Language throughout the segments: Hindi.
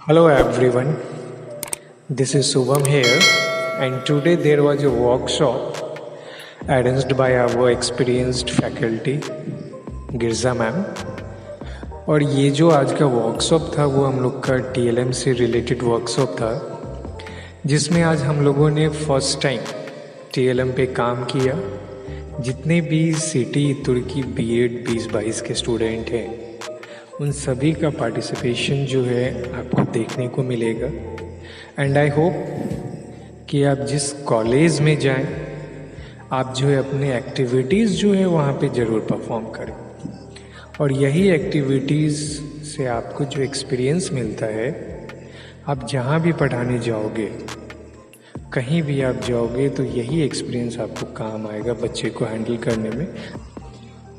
Hello everyone, this is Subham here, and today there was a workshop arranged by our experienced faculty, Girija ma'am. और ये जो आज का वर्कशॉप था वो हम लोग का TLM से रिलेटेड वर्कशॉप था, जिसमें आज हम लोगों ने फर्स्ट टाइम TLM पे काम किया। जितने भी सिटी तुर्की B.Ed 2022 के स्टूडेंट हैं उन सभी का पार्टिसिपेशन जो है आपको देखने को मिलेगा। एंड आई होप कि आप जिस कॉलेज में जाएं आप जो है अपने एक्टिविटीज़ जो है वहाँ पे ज़रूर परफॉर्म करें, और यही एक्टिविटीज़ से आपको जो एक्सपीरियंस मिलता है, आप जहाँ भी पढ़ाने जाओगे, कहीं भी आप जाओगे तो यही एक्सपीरियंस आपको काम आएगा बच्चे को हैंडल करने में।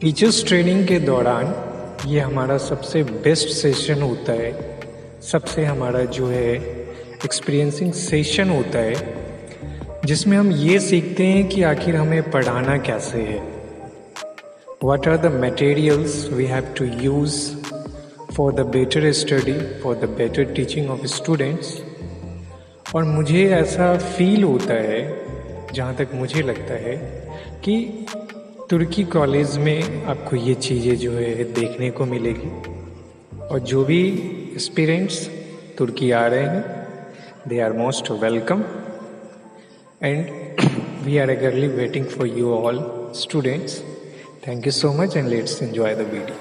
टीचर्स ट्रेनिंग के दौरान ये हमारा सबसे बेस्ट सेशन होता है, सबसे हमारा जो है एक्सपीरियंसिंग सेशन होता है, जिसमें हम ये सीखते हैं कि आखिर हमें पढ़ाना कैसे है। What are the materials we have to use for the better study, for the better teaching of students। और मुझे ऐसा फील होता है, जहाँ तक मुझे लगता है, कि तुर्की कॉलेज में आपको ये चीज़ें जो है देखने को मिलेगी। और जो भी एस्पिरेंट्स तुर्की आ रहे हैं, they are most welcome and we are eagerly waiting for you all students। Thank you so much and let's enjoy the video।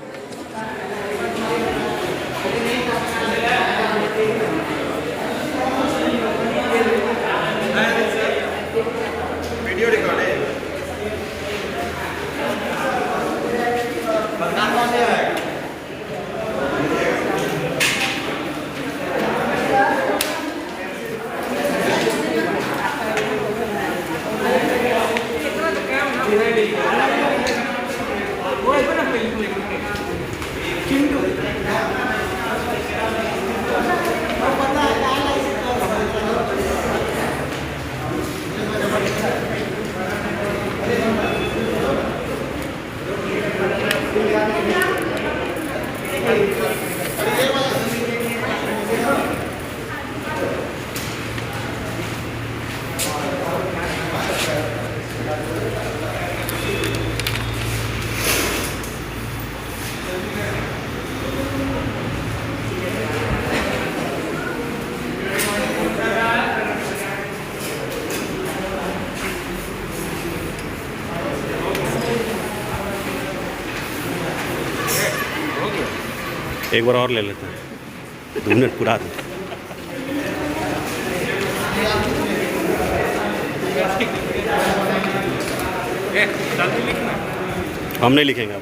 Video record है। एक बार और ले लेते हैं, 2 मिनट पूरा दे। हम नहीं लिखेंगे आप।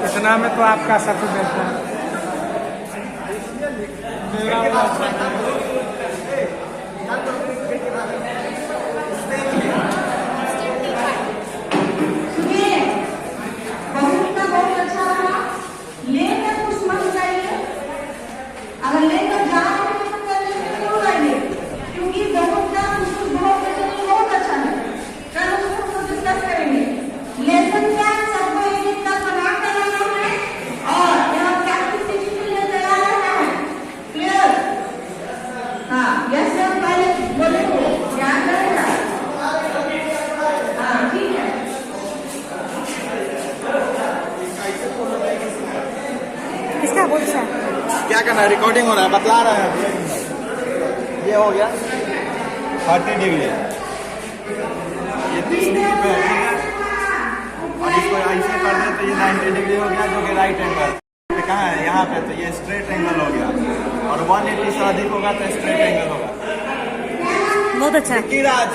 इतना में तो आपका सब बेहतर है। क्या करना है? रिकॉर्डिंग हो रहा है, बतला रहा है। ये हो गया 30 डिग्री। डिग्री पे है, ठीक है। और इसको ऐसे कर दे तो ये 90 डिग्री हो गया, जो कि राइट एंगल कहाँ है, यहाँ पे, तो ये स्ट्रेट एंगल हो गया। और 180 से अधिक होगा तो स्ट्रेट एंगल होगा। बहुत अच्छा है। विकी राज